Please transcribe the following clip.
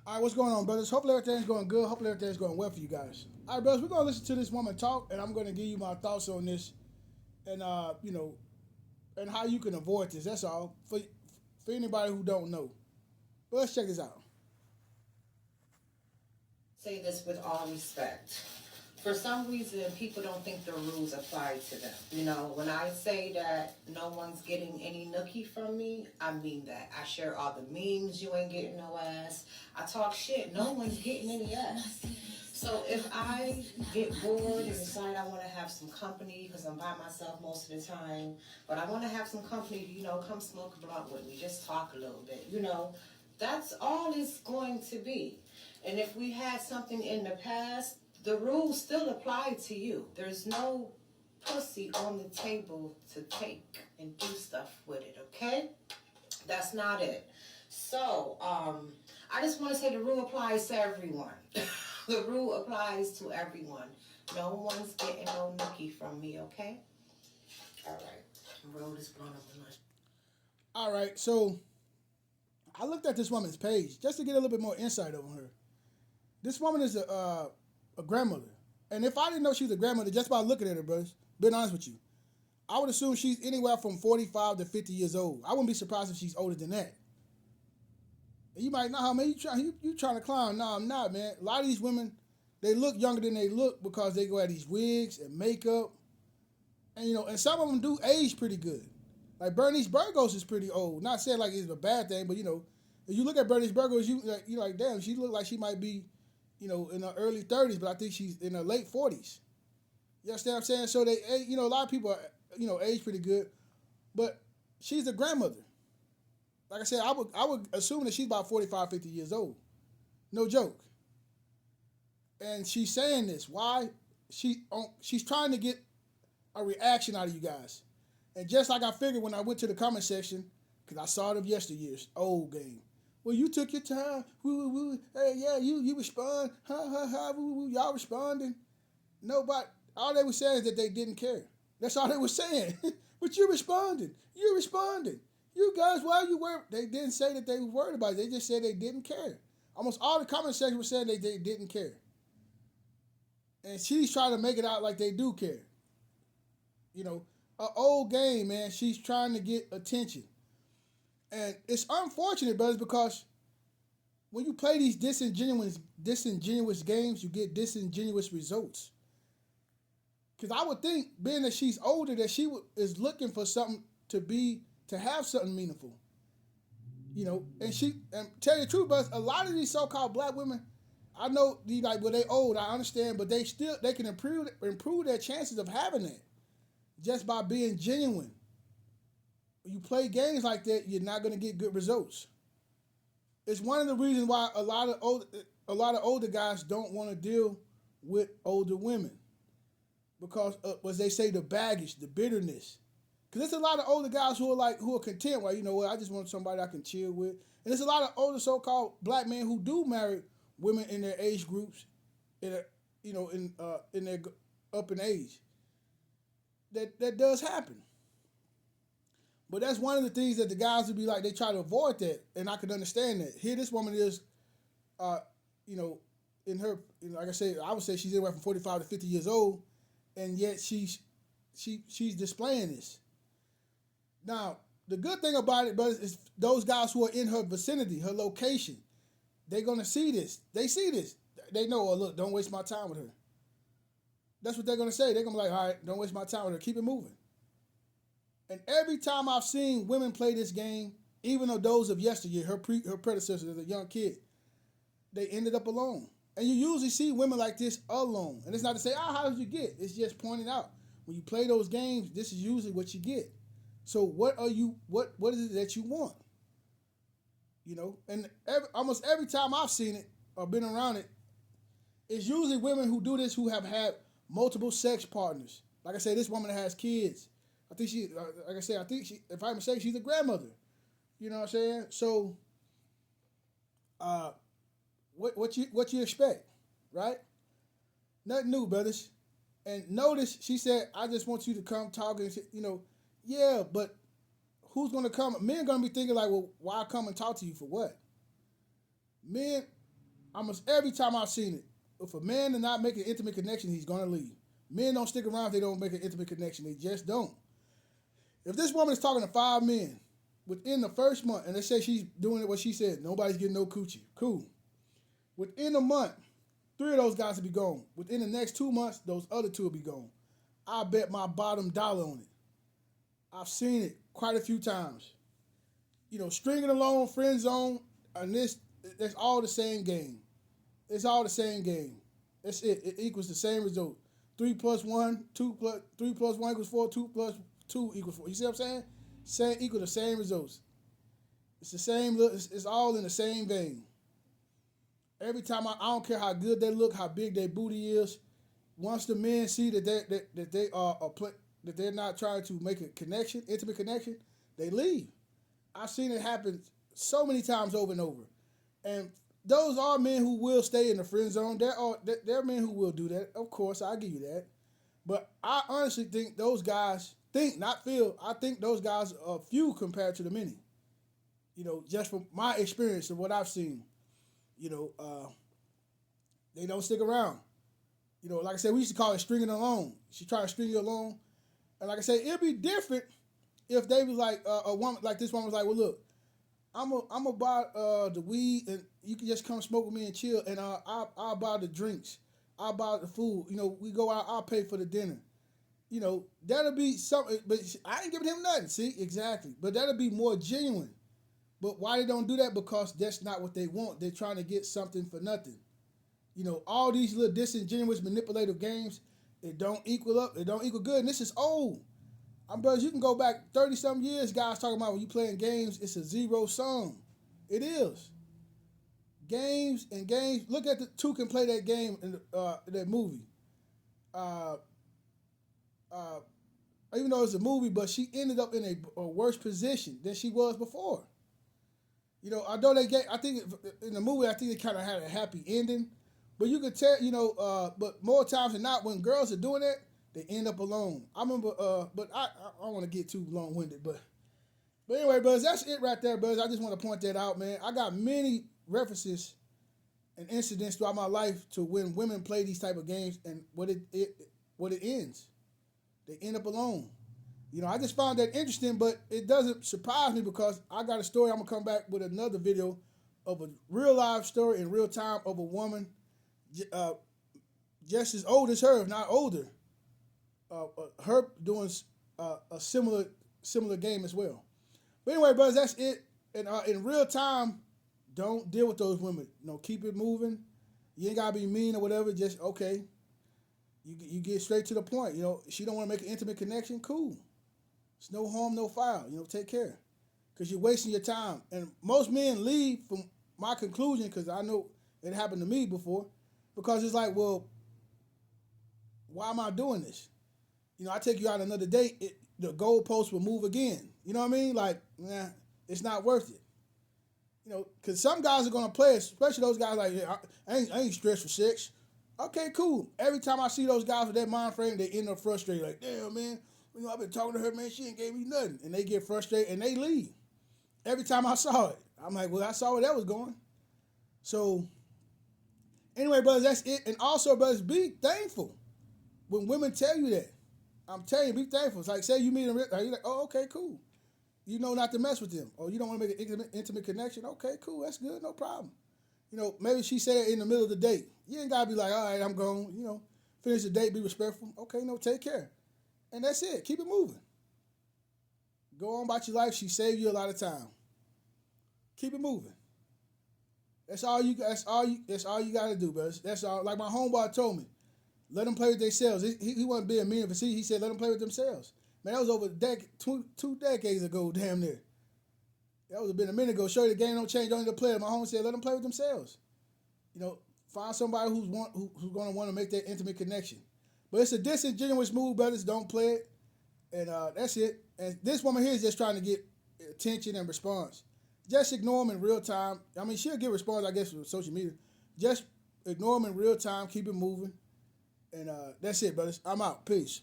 All right, what's going on, brothers? Hopefully everything's going good. Hopefully everything's going well for you guys. All right, brothers, we're going to listen to this woman talk, and I'm going to give you my thoughts on this, and and how you can avoid this. That's all for anybody who don't know. But let's check this out. Say this with all respect. For some reason, people don't think the rules apply to them. You know, when I say that no one's getting any nookie from me, I mean that. I share all the memes, you ain't getting no ass. I talk shit, no one's getting any ass. So if I get bored and decide I want to have some company, because I'm by myself most of the time, but I want to have some company, come smoke a blunt with me, just talk a little bit, that's all it's going to be. And if we had something in the past, the rules still apply to you. There's no pussy on the table to take and do stuff with it, okay? That's not it. So, I just want to say the rule applies to everyone. The rule applies to everyone. No one's getting no nookie from me, okay? All right. Roll this blunt up a much. All right, so I looked at this woman's page just to get a little bit more insight on her. This woman is a grandmother, and if I didn't know she was a grandmother just by looking at her, brothers, being honest with you, I would assume she's anywhere from 45 to 50 years old. I wouldn't be surprised if she's older than that. And you might, nah, man, you trying to clown? No, I'm not, man. A lot of these women, they look younger than they look because they go at these wigs and makeup, and and some of them do age pretty good. Like Bernice Burgos is pretty old. Not saying like it's a bad thing, but if you look at Bernice Burgos, you like, damn, she look like she might be, in her early 30s, but I think she's in her late 40s. You understand what I'm saying? So a lot of people, age pretty good, but she's a grandmother. Like I said, I would assume that she's about 45, 50 years old. No joke. And she's saying this. Why? She's trying to get a reaction out of you guys. And just like I figured when I went to the comment section, because I saw it of yesteryear's old game. Well, you took your time. Woo, woo, woo. Hey, yeah, you respond. Ha, ha, ha, woo, woo. Y'all responding. Nobody. All they were saying is that they didn't care. That's all they were saying. But you responded. You responded. You guys, why you worried? They didn't say that they were worried about it. They just said they didn't care. Almost all the comment section were saying they didn't care. And she's trying to make it out like they do care. You know, an old game, man. She's trying to get attention. And it's unfortunate, brothers, because when you play these disingenuous games, you get disingenuous results. Because I would think, being that she's older, that is looking for something to have something meaningful. And tell you the truth, but a lot of these so-called black women, I know well, they old, I understand, but they can improve their chances of having that just by being genuine. When you play games like that, you're not gonna get good results. It's one of the reasons why a lot of older guys don't want to deal with older women because as they say, the baggage, the bitterness. Because there's a lot of older guys who are content. Well, you know what? I just want somebody I can chill with. And there's a lot of older so-called black men who do marry women in their age groups, in a, in their up in age. That does happen. But that's one of the things that the guys would be like. They try to avoid that, and I can understand that. Here, this woman is, uh, you know, in her, like I said, I would say she's anywhere from 45 to 50 years old, and yet she's displaying this. Now, the good thing about it, but is those guys who are in her vicinity, her location, they're gonna see this. They see this. They know, oh look, don't waste my time with her. That's what they're gonna say. They're gonna be like, all right, don't waste my time with her. Keep it moving. And every time I've seen women play this game, even though those of yesteryear, her predecessors as a young kid, they ended up alone. And you usually see women like this alone. And it's not to say, how did you get? It's just pointing out when you play those games, this is usually what you get. So what is it that you want? And almost every time I've seen it or been around it, it's usually women who do this who have had multiple sex partners. Like I said, this woman has kids. I think like I said, I think if I'm mistaken, she's a grandmother. You know what I'm saying? So, what you expect, right? Nothing new, brothers. And notice she said, "I just want you to come talk and yeah, but who's gonna come? Men gonna be thinking like, well, why come and talk to you for what? Men Almost every time I've seen it, if a man does not make an intimate connection, he's gonna leave. Men don't stick around if they don't make an intimate connection. They just don't. If this woman is talking to 5 men within the first month, and they say she's doing it what she said, nobody's getting no coochie. Cool. Within a month, 3 of those guys will be gone. Within the next 2 months, those other 2 will be gone. I bet my bottom dollar on it. I've seen it quite a few times. Stringing along, friend zone, and that's all the same game. It's all the same game. That's it. It equals the same result. 3 plus 1, 2 plus 3 plus 1 equals 4. 2 plus 2 equals 4. You see what I'm saying? Equal the same results. It's the same. It's all in the same vein. Every time I don't care how good they look, how big their booty is. Once the men see that they're not trying to make a connection, intimate connection, they leave. I've seen it happen so many times over and over. And those are men who will stay in the friend zone. There are men who will do that. Of course, I'll give you that. But I honestly think those guys I think those guys are few compared to the many. Just from my experience of what I've seen, they don't stick around. Like I said, we used to call it stringing along. She tried to string you along. And like I said, it'd be different if they was like a woman, like this woman was like, well, look, I'm about the weed, and you can just come smoke with me and chill, and I'll buy the drinks, I'll buy the food. We go out, I'll pay for the dinner. That'll be something. But I ain't giving him nothing. See, exactly. But that'll be more genuine. But why they don't do that? Because that's not what they want. They're trying to get something for nothing. All these little disingenuous, manipulative games, it don't equal up. It don't equal good. And this is old. Brothers, you can go back 30-some years, guys talking about when you playing games, it's a zero sum. It is. Games and games. Look at the 2 can play that game in that movie. Even though it's a movie, but she ended up in a worse position than she was before. Although I think in the movie, I think it kind of had a happy ending. But you could tell, but more times than not, when girls are doing that, they end up alone. I remember, but I don't want to get too long-winded, but anyway, brothers, that's it right there, brothers. I just want to point that out, man. I got many references and incidents throughout my life to when women play these type of games and what it ends. They end up alone. I just found that interesting, but it doesn't surprise me because I got a story. I'm going to come back with another video of a real life story in real time of a woman just as old as her, if not older. Her doing a similar game as well. But anyway, brothers, that's it. And in real time, don't deal with those women. Keep it moving. You ain't gotta be mean or whatever. Just okay. You get straight to the point. She don't want to make an intimate connection. Cool. It's no harm, no foul. Take care, because you're wasting your time. And most men leave from my conclusion, because I know it happened to me before. Because it's like, well, why am I doing this? I take you out another date, the goalpost will move again. You know what I mean? Like, nah, it's not worth it. Because some guys are going to play, especially those guys like, yeah, I ain't stressed for sex. Okay, cool. Every time I see those guys with that mind frame, they end up frustrated. Like, damn, man, I've been talking to her, man, she ain't gave me nothing. And they get frustrated, and they leave. Every time I saw it, I'm like, well, I saw where that was going. So, anyway, brothers, that's it. And also, brothers, be thankful when women tell you that. I'm telling you, be thankful. It's like, say you meet them, you're like, oh, okay, cool. You know not to mess with them. Or you don't want to make an intimate connection. Okay, cool, that's good, no problem. Maybe she said it in the middle of the date. You ain't got to be like, all right, I'm going, finish the date, be respectful. Okay, no, take care. And that's it. Keep it moving. Go on about your life. She saved you a lot of time. Keep it moving. That's all you got to do, bro. That's all. Like my homeboy told me, let them play with themselves. He wasn't being mean, but see, he said let them play with themselves. Man, that was over two decades ago, damn near. That was been a minute ago. Show you the game don't change, don't need to play. My homie said let them play with themselves. Find somebody who's going to want to make that intimate connection. But it's a disingenuous move, brothers. Don't play it. And that's it. And this woman here is just trying to get attention and response. Just ignore them in real time. I mean, she'll get response, I guess, with social media. Just ignore them in real time. Keep it moving. And that's it, brothers. I'm out. Peace.